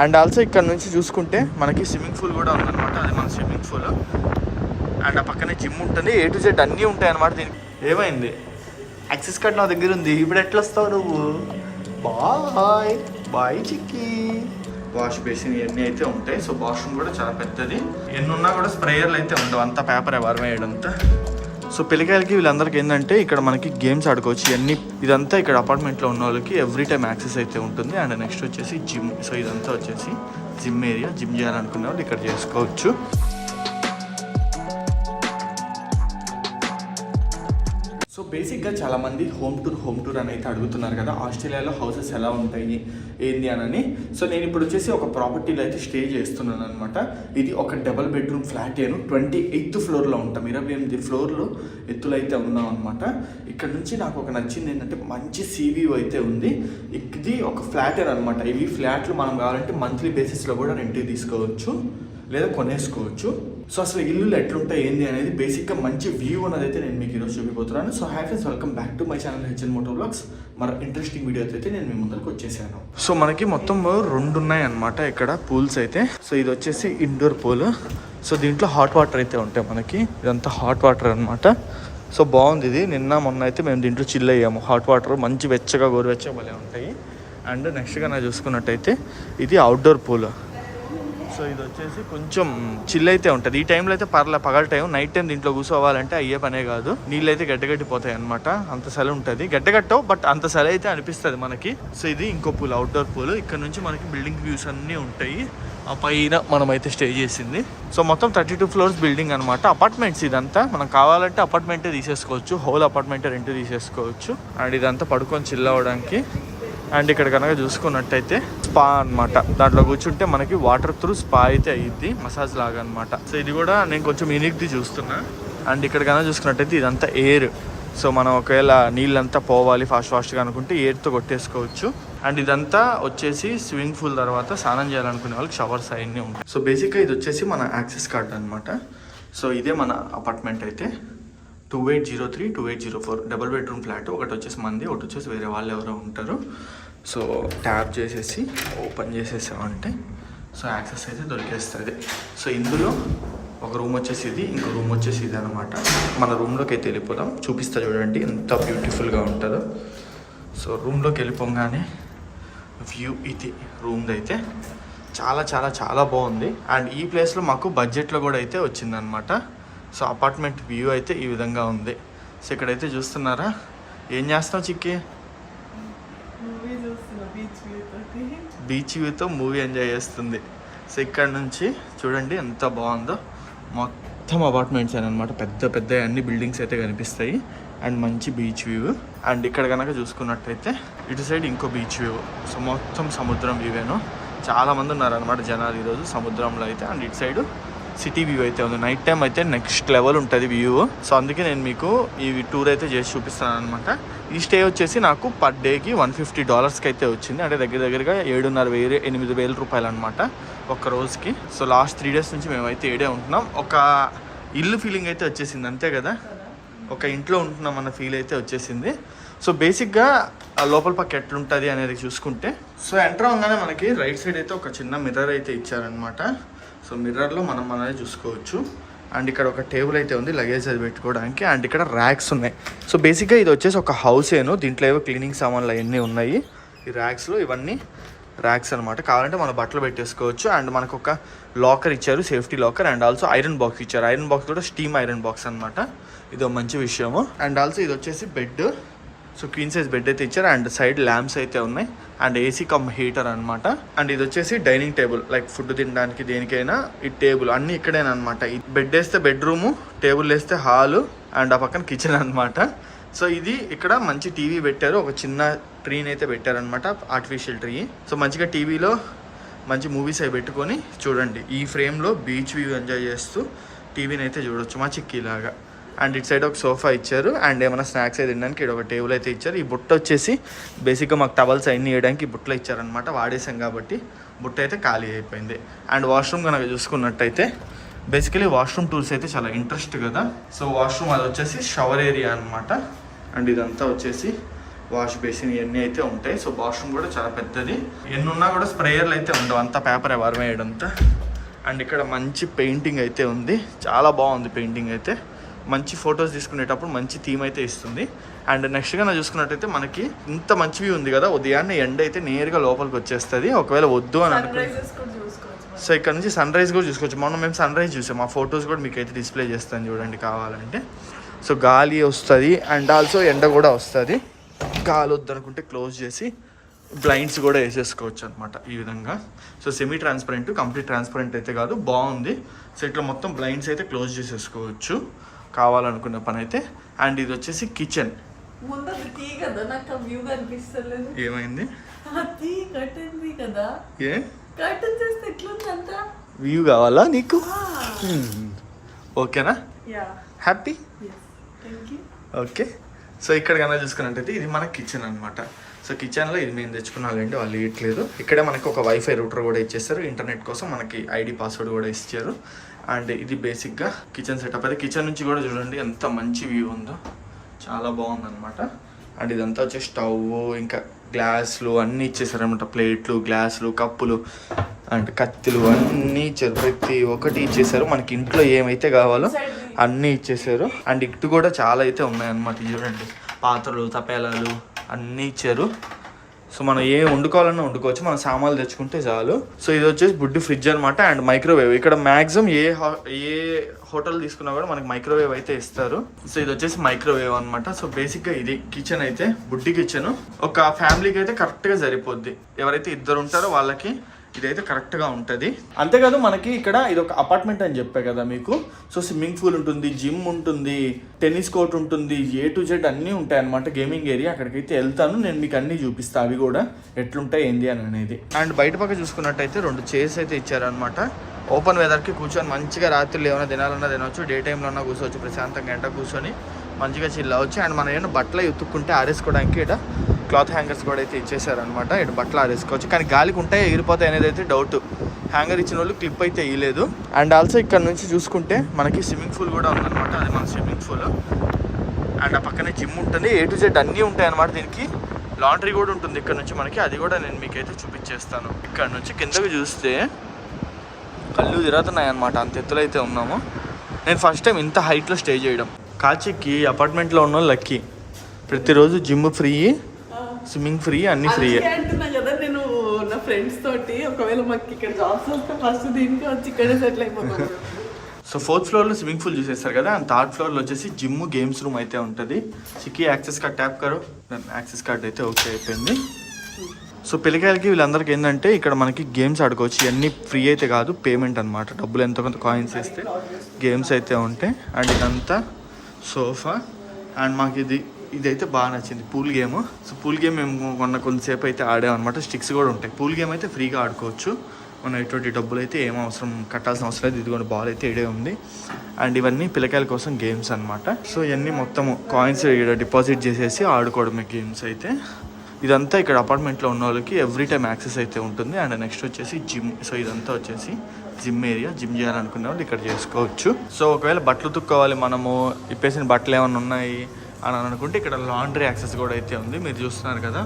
And also ఇక్కడ నుంచి చూసుకుంటే మనకి స్విమ్మింగ్ పూల్ కూడా ఉందన్నమాట. అది మన స్విమ్మింగ్ పూల్. అండ్ ఆ పక్కనే జిమ్ ఉంటుంది. A to Z అన్నీ ఉంటాయి అన్నమాట. దీనికి ఏమైంది, యాక్సెస్ కార్డ్ నా దగ్గర ఉంది, ఇప్పుడు ఎట్లా వస్తావు నువ్వు? బాయ్ బాయ్ చిక్కి. వాష్ బేసిన్ ఇవన్నీ అయితే ఉంటాయి. సో వాష్రూమ్ కూడా చాలా పెద్దది. ఎన్ని ఉన్నా కూడా స్ప్రేయర్లు అయితే ఉండవు, అంతా పేపర్ ఎవరు వేయడంతా. సో పిల్లకాయలకి వీళ్ళందరికీ ఏంటంటే ఇక్కడ మనకి గేమ్స్ ఆడుకోవచ్చు. ఇవన్నీ ఇదంతా ఇక్కడ అపార్ట్మెంట్లో ఉన్న వాళ్ళకి ఎవ్రీ టైం యాక్సెస్ అయితే ఉంటుంది. అండ్ నెక్స్ట్ వచ్చేసి జిమ్. సో ఇదంతా వచ్చేసి జిమ్ ఏరియా. జిమ్ చేయాలనుకునే వాళ్ళు ఇక్కడ చేసుకోవచ్చు. సో బేసిక్గా చాలామంది హోమ్ టూర్ అని అయితే అడుగుతున్నారు కదా, ఆస్ట్రేలియాలో హౌసెస్ ఎలా ఉంటాయి ఏంది అని. సో నేను ఇప్పుడు వచ్చేసి ఒక ప్రాపర్టీలో అయితే స్టే చేస్తున్నాను అనమాట. ఇది ఒక డబల్ బెడ్రూమ్ ఫ్లాట్. 28th ఫ్లోర్లో ఉంటాం. 28 ఫ్లోర్లో ఎత్తులు అయితే ఉన్నాం అనమాట. ఇక్కడ నుంచి నాకు ఒక నచ్చింది ఏంటంటే మంచి సీవ్యూ అయితే ఉంది. ఇది ఒక ఫ్లాట్ అనమాట. ఇవి ఫ్లాట్లు మనం కావాలంటే మంత్లీ బేసిస్లో కూడా రెంట్కి తీసుకోవచ్చు లేదా కొనేసుకోవచ్చు. సో అసలు ఇల్లు ఎట్లుంటాయి ఏంది అనేది బేసిక్గా మంచి వ్యూ అనేది అయితే నేను మీకు ఈరోజు చూపిపోతున్నాను. So hi friends, welcome back to my channel HN Moto Vlogs. మరి ఇంట్రెస్టింగ్ వీడియోతో అయితే నేను మీ ముందరికి వచ్చేసాను. సో మనకి మొత్తం 2 ఉన్నాయి అనమాట ఇక్కడ పూల్స్ అయితే. సో ఇది వచ్చేసి ఇండోర్ పూల్. సో దీంట్లో హాట్ వాటర్ అయితే ఉంటాయి మనకి. ఇదంతా హాట్ వాటర్ అనమాట. సో బాగుంది ఇది. నిన్న మొన్న అయితే మేము దీంట్లో చిల్ అయ్యాము. హాట్ వాటర్ మంచి వెచ్చగా గోరువెచ్చగా భలే ఉంటాయి. అండ్ నెక్స్ట్గా నా చూసుకున్నట్టయితే ఇది అవుట్డోర్ పూల్. సో ఇది వచ్చేసి కొంచెం చిల్ అయితే ఉంటుంది. ఈ టైంలో అయితే పగల టైం. నైట్ టైం దీంట్లో కూర్చోవాలంటే అయ్యే పనే కాదు. నీళ్ళు అయితే గడ్డగట్టిపోతాయి అనమాట. అంత చలి ఉంటుంది. గడ్డగట్టవు, బట్ అంత చలి అయితే అనిపిస్తుంది మనకి. సో ఇది ఇంకో పూల్, అవుట్డోర్ పూల్. ఇక్కడ నుంచి మనకి బిల్డింగ్ వ్యూస్ అన్నీ ఉంటాయి. ఆ పైన మనం అయితే స్టే చేసింది. సో మొత్తం 32 ఫ్లోర్స్ బిల్డింగ్ అనమాట. అపార్ట్మెంట్స్ ఇదంతా. మనం కావాలంటే అపార్ట్మెంటే తీసేసుకోవచ్చు, హోల్ అపార్ట్మెంటే రెంట్ తీసేసుకోవచ్చు. అండ్ ఇదంతా పడుకొని చిల్ అవ్వడానికి. అండ్ ఇక్కడ కనుక చూసుకున్నట్టయితే స్పా అనమాట. దాంట్లో కూర్చుంటే మనకి వాటర్ త్రూ స్పా అయితే అయ్యిద్ది, మసాజ్ లాగా అనమాట. సో ఇది కూడా నేను కొంచెం యూనిక్ది చూస్తున్నా. అండ్ ఇక్కడ కనుక చూసుకున్నట్టయితే ఇదంతా ఎయిర్. సో మనం ఒకవేళ నీళ్ళంతా పోవాలి ఫాస్ట్గా అనుకుంటే ఎయిర్తో కొట్టేసుకోవచ్చు. అండ్ ఇదంతా వచ్చేసి స్విమ్మింగ్ పూల్ తర్వాత స్నానం చేయాలనుకునే వాళ్ళకి షవర్స్ అవన్నీ ఉంటాయి. సో బేసిక్గా ఇది వచ్చేసి మన యాక్సెస్ కార్డ్ అనమాట. సో ఇదే మన అపార్ట్మెంట్ అయితే 2803, 2804 డబుల్ బెడ్రూమ్ ఫ్లాట్. ఒకటి వచ్చేసి మంది, ఒకటి వచ్చేసి వేరే వాళ్ళు ఎవరో ఉంటారు. సో ట్యాప్ చేసేసి ఓపెన్ చేసేసామంటే సో యాక్సెస్ అయితే దొరికేస్తుంది. సో ఇందులో ఒక రూమ్ వచ్చేసి ఇది, ఇంకో రూమ్ వచ్చేసి ఇది అనమాట. మన రూమ్లోకి అయితే వెళ్ళిపోదాం. చూపిస్తా చూడండి ఎంత బ్యూటిఫుల్గా ఉంటుందో. సో రూమ్లోకి వెళ్ళిపోగానే వ్యూ ఇది రూమ్ది అయితే చాలా చాలా చాలా బాగుంది. అండ్ ఈ ప్లేస్లో మాకు బడ్జెట్లో కూడా అయితే వచ్చిందనమాట. సో అపార్ట్మెంట్ వ్యూ అయితే ఈ విధంగా ఉంది. సో ఇక్కడైతే చూస్తున్నారా, ఏం చేస్తావు చిక్కి? బీచ్ వ్యూతో మూవీ ఎంజాయ్ చేస్తుంది. సో ఇక్కడ నుంచి చూడండి ఎంత బాగుందో. మొత్తం అపార్ట్మెంట్స్ అనమాట. పెద్ద పెద్ద అన్ని బిల్డింగ్స్ అయితే కనిపిస్తాయి. అండ్ మంచి బీచ్ వ్యూ. అండ్ ఇక్కడ కనుక చూసుకున్నట్టయితే ఇటు సైడ్ ఇంకో బీచ్ వ్యూ. సో మొత్తం సముద్రం వ్యూవేను. చాలామంది ఉన్నారనమాట జనాలు ఈరోజు సముద్రంలో అయితే. అండ్ ఇటు సైడ్ సిటీ వ్యూ అయితే ఉంది. నైట్ టైం అయితే నెక్స్ట్ లెవెల్ ఉంటుంది వ్యూ. సో అందుకే నేను మీకు ఈ టూర్ అయితే చేసి చూపిస్తాను అనమాట. ఈ స్టే వచ్చేసి నాకు పర్ డేకి $150 అయితే వచ్చింది. అంటే దగ్గరగా 7,500-8,000 రూపాయలు అనమాట ఒక రోజుకి. సో లాస్ట్ 3 days నుంచి మేమైతే ఏడే ఉంటున్నాం. ఒక ఇల్లు ఫీలింగ్ అయితే వచ్చేసింది, అంతే కదా, ఒక ఇంట్లో ఉంటున్నాం అన్న ఫీల్ అయితే వచ్చేసింది. సో బేసిక్గా లోపల పక్క ఎట్లుంటుంది అనేది చూసుకుంటే, సో ఎంటర్ అవ్వగానే మనకి రైట్ సైడ్ అయితే ఒక చిన్న మిర్రర్ అయితే ఇచ్చారనమాట. సో మిర్రర్లో మనం అనేది చూసుకోవచ్చు. అండ్ ఇక్కడ ఒక టేబుల్ అయితే ఉంది లగేజ్ అది పెట్టుకోవడానికి. అండ్ ఇక్కడ ర్యాక్స్ ఉన్నాయి. సో బేసిక్గా ఇది వచ్చేసి ఒక హౌస్ ఏను. దీంట్లో ఏవో క్లీనింగ్ సామాన్లు అవన్నీ ఉన్నాయి ఈ ర్యాక్స్లో. ఇవన్నీ ర్యాక్స్ అనమాట. కావాలంటే మన బట్టలు పెట్టేసుకోవచ్చు. అండ్ మనకు ఒక లాకర్ ఇచ్చారు, safety locker. And also iron box ఇచ్చారు. ఐరన్ బాక్స్ కూడా స్టీమ్ ఐరన్ బాక్స్ అనమాట. ఇదో మంచి విషయము. అండ్ ఆల్సో ఇది వచ్చేసి bed. So queen size bed అయితే ఇచ్చారు. అండ్ సైడ్ ల్యాంప్స్ అయితే ఉన్నాయి. అండ్ ఏసీ కమ్ హీటర్ అనమాట. అండ్ ఇది వచ్చేసి డైనింగ్ టేబుల్, లైక్ ఫుడ్ తినడానికి దేనికైనా ఈ టేబుల్ అన్నీ ఇక్కడేనా అనమాట. బెడ్ వేస్తే బెడ్రూము, టేబుల్ వేస్తే హాలు, అండ్ ఆ పక్కన కిచెన్ అనమాట. సో ఇది ఇక్కడ మంచి టీవీ పెట్టారు. ఒక చిన్న ట్రీని అయితే పెట్టారనమాట, ఆర్టిఫిషియల్ ట్రీ. సో మంచిగా టీవీలో మంచి మూవీస్ అవి పెట్టుకొని చూడండి. ఈ ఫ్రేమ్లో బీచ్ వ్యూ ఎంజాయ్ చేస్తూ టీవీని అయితే చూడొచ్చు మా చిక్కీలాగా. అండ్ ఇటు సైడ్ ఒక సోఫా ఇచ్చారు. అండ్ ఏమైనా స్నాక్స్ అయితే తినడానికి ఇక్కడ ఒక టేబుల్ అయితే ఇచ్చారు. ఈ బుట్ట వచ్చేసి బేసిక్గా మాకు టవల్స్ అన్నీ వేయడానికి ఈ బుట్టలో ఇచ్చారనమాట. వాడేసాం కాబట్టి బుట్ట అయితే ఖాళీ అయిపోయింది. అండ్ వాష్రూమ్ కనుక చూసుకున్నట్టయితే బేసికలీ వాష్రూమ్ టూర్స్ అయితే చాలా ఇంట్రెస్ట్ కదా. సో వాష్రూమ్ అది వచ్చేసి షవర్ ఏరియా అనమాట. అండ్ ఇదంతా వచ్చేసి వాష్ బేసిన్ ఇవన్నీ అయితే ఉంటాయి. సో వాష్రూమ్ కూడా చాలా పెద్దది. ఎన్ని ఉన్నా కూడా స్ప్రేయర్లు అయితే ఉండవు, అంతా పేపర్ ఎవరు వేయడంతా. అండ్ ఇక్కడ మంచి పెయింటింగ్ అయితే ఉంది, చాలా బాగుంది పెయింటింగ్ అయితే. మంచి ఫొటోస్ తీసుకునేటప్పుడు మంచి థీమ్ అయితే ఇస్తుంది. అండ్ నెక్స్ట్గా నా చూసుకున్నట్టయితే మనకి ఇంత మంచి వ్యూ ఉంది కదా, ఉదయాన్నే ఎండ అయితే నేరుగా లోపలికి వచ్చేస్తుంది. ఒకవేళ వద్దు అని అనుకుంటే సో ఇక్కడ నుంచి సన్ రైజ్ కూడా చూసుకోవచ్చు. మొన్న మేము సన్ రైజ్ చూసాం, ఆ ఫొటోస్ కూడా మీకు అయితే డిస్ప్లే చేస్తాను చూడండి కావాలంటే. సో గాలి వస్తుంది అండ్ ఆల్సో ఎండ కూడా వస్తుంది. గాలి వద్దనుకుంటే క్లోజ్ చేసి బ్లైండ్స్ కూడా వేసేసుకోవచ్చు అనమాట ఈ విధంగా. So semi transparent, complete transparent అయితే కాదు, బాగుంది. సో ఇట్లా మొత్తం బ్లైండ్స్ అయితే క్లోజ్ చేసేసుకోవచ్చు కావాలనుకున్న పని అయితే. అండ్ ఇది వచ్చేసి కిచెన్. ఏమైంది ఏ వ్యూ కావాలా నీకు? ఓకేనా, హ్యాపీ, ఓకే. సో ఇక్కడ కన్నా చూసుకున్నట్టయితే ఇది మన కిచెన్ అనమాట. సో కిచెన్లో ఇది మేము తెచ్చుకున్నాలంటే వాళ్ళు ఇవ్వట్లేదు. ఇక్కడే మనకి ఒక వైఫై రూటర్ కూడా ఇచ్చేస్తారు, ఇంటర్నెట్ కోసం మనకి ఐడి పాస్వర్డ్ కూడా ఇచ్చారు. అండ్ ఇది బేసిక్గా కిచెన్ సెటప్ అయితే. కిచెన్ నుంచి కూడా చూడండి ఎంత మంచి వ్యూ ఉందో, చాలా బాగుందన్నమాట. అండ్ ఇదంతా వచ్చి స్టవ్, ఇంకా గ్లాసులు అన్నీ ఇచ్చేసారు అనమాట. ప్లేట్లు, గ్లాసులు, కప్పులు అండ్ కత్తులు అన్నీ ఇచ్చారు, ప్రతి ఒక్కటి ఇచ్చేసారు. మనకి ఇంట్లో ఏమైతే కావాలో అన్నీ ఇచ్చేసారు. అండ్ ఇటు కూడా చాలా అయితే ఉన్నాయన్నమాట. చూడండి పాత్రలు, తపేలాలు అన్నీ ఇచ్చారు. సో మనం ఏ వండుకోవాలన్నా వండుకోవచ్చు, మనం సామాన్లు తెచ్చుకుంటే చాలు. సో ఇది వచ్చేసి బుడ్డి ఫ్రిడ్జ్ అనమాట. And microwave. ఇక్కడ మ్యాక్సిమం ఏ హోటల్ తీసుకున్నా కూడా మనకి మైక్రోవేవ్ అయితే ఇస్తారు. సో ఇది వచ్చేసి మైక్రోవేవ్ అనమాట. సో బేసిక్గా ఇది కిచెన్ అయితే, బుడ్డి కిచెన్. ఒక ఫ్యామిలీకి అయితే కరెక్ట్గా సరిపోద్ది. ఎవరైతే ఇద్దరు ఉంటారో వాళ్ళకి ఇదైతే కరెక్ట్గా ఉంటుంది. అంతేకాదు మనకి ఇక్కడ ఇది ఒక అపార్ట్మెంట్ అని చెప్పా కదా మీకు. సో స్విమ్మింగ్ పూల్ ఉంటుంది, జిమ్ ఉంటుంది, టెన్నిస్ కోర్ట్ ఉంటుంది, A to Z అన్నీ ఉంటాయి అనమాట. Gaming area. అక్కడికైతే వెళ్తాను నేను, మీకు అన్నీ చూపిస్తాను అవి కూడా ఎట్లుంటాయి ఏంది అని అనేది. అండ్ బయట పక్క చూసుకున్నట్టయితే 2 చైర్స్ అయితే ఇచ్చారనమాట. ఓపెన్ వెదర్కి కూర్చొని మంచిగా రాత్రులు ఏమైనా తినాలన్నా తినవచ్చు, డే టైంలో అన్నా కూర్చోవచ్చు, ప్రశాంతంగా ఎంట కూర్చొని మంచిగా చిల్ అవ్వచ్చు. అండ్ మనం ఏమైనా బట్టలు ఉతుక్కుంటే ఆరేసుకోవడానికి ఇక్కడ క్లాత్ హ్యాంగర్స్ కూడా అయితే ఇచ్చేసారనమాట. ఇక్కడ బట్టలు ఆరేసుకోవచ్చు. కానీ గాలికి ఉంటాయి, ఎగిరిపోతాయి అనేది అయితే డౌట్. హ్యాంగర్ ఇచ్చిన వాళ్ళు క్లిప్ అయితే ఇవ్వలేదు. అండ్ ఆల్సో ఇక్కడ నుంచి చూసుకుంటే మనకి స్విమ్మింగ్ పూల్ కూడా ఉందన్నమాట. అది మన స్విమ్మింగ్ పూల్. అండ్ ఆ పక్కనే జిమ్ ఉంటుంది, A to Z అన్నీ ఉంటాయి అనమాట. దీనికి లాండ్రీ కూడా ఉంటుంది ఇక్కడ నుంచి మనకి, అది కూడా నేను మీకైతే చూపించేస్తాను. ఇక్కడ నుంచి కిందకి చూస్తే కళ్ళు తిరుగుతున్నాయి అనమాట, అంత ఎత్తులో అయితే ఉన్నాము. నేను ఫస్ట్ టైం ఇంత హైట్లో స్టే చేయడం. కాచికి అపార్ట్మెంట్లో ఉన్న లక్కీ. ప్రతిరోజు జిమ్ ఫ్రీ, స్విమ్మింగ్ ఫ్రీ, అన్ని ఫ్రీ అంటున్నా కదా నేను నా ఫ్రెండ్స్ తోటి. ఒకవేళ మాకు ఇక్కడ జాబ్స్ వస్తే ఫస్ట్ దీనికి వచ్చి ఇక్కడే సెటిల్ అయిపోతాం. సో 4th ఫ్లోర్లో స్విమ్మింగ్ పూల్ చూసేస్తారు కదా, అండ్ 3rd ఫ్లోర్లో వచ్చేసి జిమ్, గేమ్స్ రూమ్ అయితే ఉంటుంది. చిక్కి యాక్సెస్ కార్డ్ ట్యాప్ కరో, యాక్సెస్ కార్డ్ అయితే ఓకే అయిపోయింది. సో పిల్లకాయలకి వీళ్ళందరికీ ఏంటంటే ఇక్కడ మనకి గేమ్స్ ఆడుకోవచ్చు. ఇవన్నీ ఫ్రీ అయితే కాదు, పేమెంట్ అనమాట. డబ్బులు ఎంతో కొంత కాయిన్స్ వేస్తే గేమ్స్ అయితే ఉంటాయి. అండ్ ఇదంతా సోఫా. అండ్ మాకు ఇదైతే బాగా నచ్చింది, pool game. So pool game మేము కొంతసేపు అయితే ఆడామన్నమాట. స్టిక్స్ కూడా ఉంటాయి. పూల్ గేమ్ అయితే ఫ్రీగా ఆడుకోవచ్చు, మనం ఎటువంటి డబ్బులు అయితే ఏం అవసరం కట్టాల్సిన అవసరం లేదు. ఇదిగోండి బాల్ అయితే ఇడే ఉంది. అండ్ ఇవన్నీ పిల్లకాయల కోసం గేమ్స్ అనమాట. సో ఇవన్నీ మొత్తం కాయిన్స్ డిపాజిట్ చేసేసి ఆడుకోవడమే గేమ్స్ అయితే. ఇదంతా ఇక్కడ అపార్ట్మెంట్లో ఉన్న వాళ్ళకి ఎవ్రీ టైం యాక్సెస్ అయితే ఉంటుంది. అండ్ నెక్స్ట్ వచ్చేసి జిమ్. సో ఇదంతా వచ్చేసి జిమ్ ఏరియా. జిమ్ చేయాలనుకునే వాళ్ళు ఇక్కడ చేసుకోవచ్చు. సో ఒకవేళ బట్టలు ఉతుక్కోవాలి, మనము ఇప్పేసిన బట్టలు ఏమైనా ఉన్నాయి అని అనుకుంటే ఇక్కడ లాండ్రీ యాక్సెస్ కూడా అయితే ఉంది, మీరు చూస్తున్నారు కదా.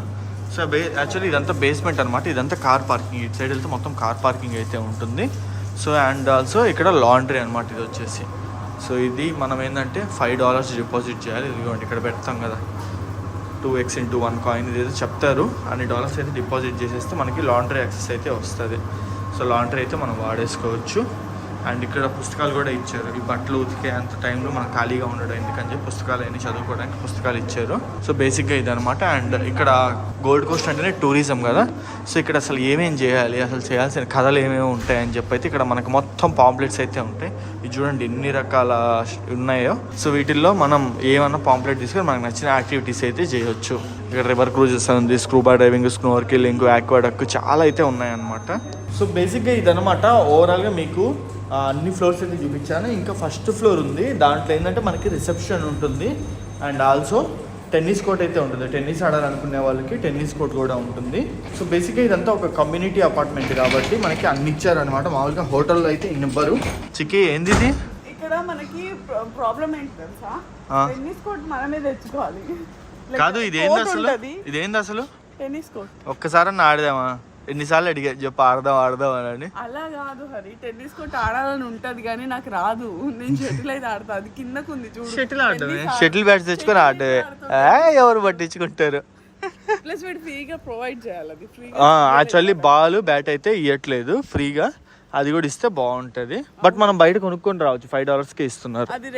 సో యాక్చువల్లీ ఇదంతా బేస్మెంట్ అనమాట. ఇదంతా కార్ పార్కింగ్. ఇటు సైడ్ వెళ్తే మొత్తం కార్ పార్కింగ్ అయితే ఉంటుంది. సో అండ్ ఆల్సో ఇక్కడ లాండ్రీ అనమాట ఇది వచ్చేసి. సో ఇది మనం ఏంటంటే $5 డిపాజిట్ చేయాలి. ఇదిగోండి ఇక్కడ పెడతాం కదా, 2x into 1 కాయిన్ ఇదైతే చెప్తారు. అన్ని డాలర్స్ అయితే డిపాజిట్ చేసేస్తే మనకి లాండ్రీ యాక్సెస్ అయితే వస్తుంది. సో లాండ్రీ అయితే మనం వాడేసుకోవచ్చు. అండ్ ఇక్కడ పుస్తకాలు కూడా ఇచ్చారు. ఈ బట్టలు ఉతికే అంత టైంలో మనం ఖాళీగా ఉండడం ఎందుకని చెప్పి పుస్తకాలు అన్నీ చదువుకోవడానికి పుస్తకాలు ఇచ్చారు. సో బేసిక్గా ఇదనమాట. అండ్ ఇక్కడ గోల్డ్ కోస్ట్ అంటేనే టూరిజం కదా. సో ఇక్కడ అసలు ఏమేమి చేయాలి, అసలు చేయాల్సిన కథలు ఏమేమి ఉంటాయని చెప్పి అయితే ఇక్కడ మనకు మొత్తం పాంప్లెట్స్ అయితే ఉంటాయి. ఇది చూడండి ఎన్ని రకాల ఉన్నాయో. సో వీటిల్లో మనం ఏమన్నా పాంప్లెట్ తీసుకొని మనకు నచ్చిన యాక్టివిటీస్ అయితే చేయొచ్చు. ఇక్కడ రివర్ క్రూజెస్ ఉంది, స్కూబా డైవింగ్, స్నోర్కిలింగ్, ఆక్వాడక్ చాలా అయితే ఉన్నాయన్నమాట. సో బేసిక్గా ఇదనమాట. ఓవరాల్గా మీకు అన్ని ఫ్లోర్స్ అయితే చూపించాను. ఇంకా ఫస్ట్ ఫ్లోర్ ఉంది, దాంట్లో ఏంటంటే మనకి రిసెప్షన్ ఉంటుంది. అండ్ ఆల్సో టెన్నిస్ కోర్ట్ అయితే ఉంటుంది. టెన్నిస్ ఆడాలనుకునే వాళ్ళకి టెన్నిస్ కోర్ట్ కూడా ఉంటుంది. సో బేసిక్గా ఇదంతా ఒక కమ్యూనిటీ అపార్ట్మెంట్ కాబట్టి మనకి అన్ని ఇచ్చారనమాట. మామూలుగా హోటల్లో అయితే ఇవ్వరు. చికి ఏంది ఇది? ఇక్కడ మనకి ప్రాబ్లం ఏంటి తెలుసా, టెన్నిస్ కోర్ట్ మనమే తెచ్చుకోవాలి. కాదు ఇదేంది అసలు టెన్నిస్ కోర్ట్. ఒక్కసారి ఆడదామా? ఎన్నిసార్లు అడిగా చెప్పు ఆడదాం అని. అలా కాదు హరి, టెన్నిస్ కోర్ట్ ఆడాలని ఉంటది కానీ నాకు రాదు. నేను షటిల్ అయితే ఆడతా, అది కిందకుంది చూడు. షటిల్ ఆడమే, షటిల్ బ్యాట్స్ తెచ్చుకొని ఆడమే. ఎవరు పట్టించుకుంటారు? ప్లస్ వీడు ఫ్రీగా ప్రొవైడ్ చేయాలి, అది ఫ్రీగా. యాక్చువల్లీ బాల్ బ్యాట్ అయితే ఇవ్వట్లేదు ఫ్రీగా, అది కూడా ఇస్తే బాగుంటది. బట్ మనం బయట కొనుక్కొని రావచ్చు, $5కి ఇస్తున్నారు. అది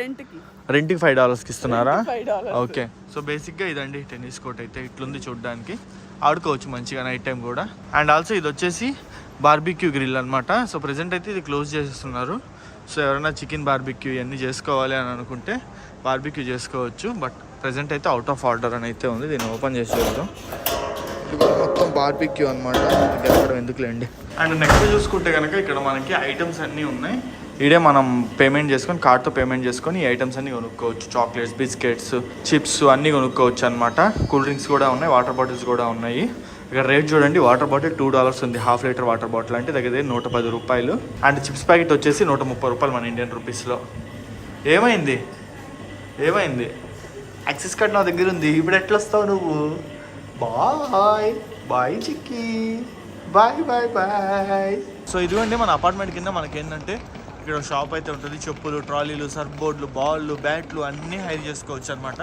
రెంట్కి $5కి ఇస్తున్నారా? $5. ఓకే. సో బేసిక్గా ఇదండి టెన్నిస్ కోర్ట్ అయితే ఇట్లుంది చూడడానికి. ఆడుకోవచ్చు మంచిగా నైట్ టైం కూడా. అండ్ ఆల్సో ఇది వచ్చేసి బార్బిక్యూ గ్రిల్ అనమాట. సో ప్రెసెంట్ అయితే ఇది క్లోజ్ చేసేస్తున్నారు. సో ఎవరైనా చికెన్ బార్బిక్యూ ఇవన్నీ చేసుకోవాలి అని అనుకుంటే బార్బిక్యూ చేసుకోవచ్చు. బట్ ప్రెసెంట్ అయితే అవుట్ ఆఫ్ ఆర్డర్ అని అయితే ఉంది. దీన్ని ఓపెన్ చేసి చూద్దాం. ఇది మొత్తం బార్బిక్యూ అనమాట, గెలవడం ఎందుకులేండి. అండ్ నెక్స్ట్ చూసుకుంటే కనుక ఇక్కడ మనకి ఐటమ్స్ అన్నీ ఉన్నాయి. ఇడే మనం పేమెంట్ చేసుకొని, కార్డ్తో పేమెంట్ చేసుకొని ఈ ఐటమ్స్ అన్నీ కొనుక్కోవచ్చు. చాక్లెట్స్, బిస్కెట్స్, చిప్స్ అన్నీ కొనుక్కోవచ్చు అనమాట. కూల్ డ్రింక్స్ కూడా ఉన్నాయి, వాటర్ బాటిల్స్ కూడా ఉన్నాయి. ఇక్కడ రేట్ చూడండి, వాటర్ బాటిల్ $2 ఉంది. ½ లీటర్ వాటర్ బాటిల్ అంటే దగ్గర $110. అండ్ చిప్స్ ప్యాకెట్ వచ్చేసి $130 మన ఇండియన్ రూపీస్లో. ఏమైంది యాక్సిస్ కార్డ్ నా దగ్గర ఉంది, ఇప్పుడు ఎట్లా వస్తావు నువ్వు? Bye chikki, bye. సో ఇదిగోండి మన అపార్ట్మెంట్ కింద మనకేంటంటే ఇక్కడ షాప్ అయితే ఉంటుంది. చెప్పులు, ట్రాలీలు, సర్ఫ్ బోర్డులు, బాళ్ళు, బ్యాట్లు అన్నీ హైర్ చేసుకోవచ్చు అనమాట.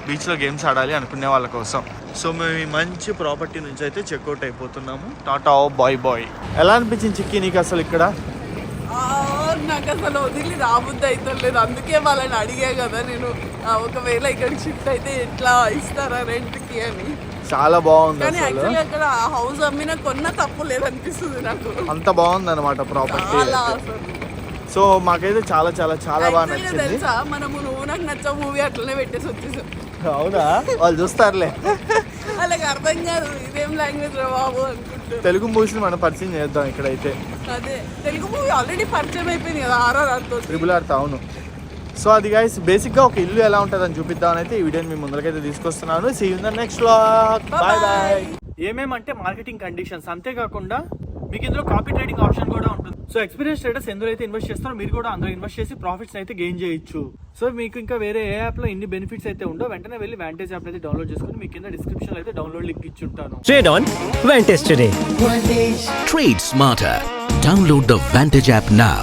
బీచ్లో గేమ్స్ ఆడాలి అనుకునే వాళ్ళ కోసం. సో మేము ఈ మంచి ప్రాపర్టీ నుంచి అయితే చెక్అవుట్ అయిపోతున్నాము. టాటా బాయ్. ఎలా అనిపించింది చిక్కీ నీకు అసలు ఇక్కడ? నాకు అసలు వదిలి రాబుద్ది అవుతలేదు. అందుకే వాళ్ళని అడిగా కదా నేను, ఒకవేళ ఇక్కడికి షిఫ్ట్ అయితే ఎట్లా ఇస్తారా రెంట్కి అని. చాలా బాగుంది. కానీ యాక్చువల్లీ అక్కడ హౌస్ అమ్మినా కొన్న తప్పు లేదనిపిస్తుంది నాకు. అంత బాగుంది అనమాట ప్రాపర్టీ. సో మాకైతే చాలా బాగా నచ్చింది. తెలుసా, మనము నువ్వు నాకు నచ్చ మూవీ అట్లనే పెట్టేసి వచ్చేసాం. అవునా? వాళ్ళు చూస్తారులే. వాళ్ళకి అర్థం కాదు ఇదేం లాంగ్వేజ్ రా బాబు అనుకుంటారు. తెలుగు మూవీస్ మనం పరిచయం చేద్దాం ఇక్కడైతే. అదే తెలుగు మూవీ ఆల్రెడీ పరిచయం అయిపోయింది కదా, RRR తో. RRR, అవును. సో అది గైస్ బేసిక్గా ఒక ఇల్లు ఎలా ఉంటుందని చూపిద్దామని అయితే ఈ వీడియోని మీ ముందరకైతే తీసుకొస్తున్నాను. See you in the next vlog. Bye. ఏమేమంటే మార్కెటింగ్ కండిషన్స్, అంతేకాకుండా మీకు ఇందులో కాపీ ట్రేడింగ్ ఆప్షన్ కూడా ఉంటుంది. సో ఎక్స్పీరియన్స్ ట్రేడర్స్ ఎందులో అయితే ఇన్వెస్ట్ చేస్తారో మీరు కూడా అందులో ఇన్వెస్ట్ చేసి ప్రాఫిట్స్ అయితే గెయిన్ చేయొచ్చు. సో మీకు ఇంకా వేరే ఏ యాప్ లో ఇన్ని బెనిఫిట్స్ అయితే ఉండో వెంటనే వెళ్ళి వాంటేజ్ యాప్ అయితే డౌన్లోడ్ చేసుకుని మీకు కింద డిస్క్రిప్షన్ అయితే డౌన్లోడ్ లింక్ ఇచ్చి ఉంటాను. Trade on Vantage today. Trade smarter. Download the Vantage app now.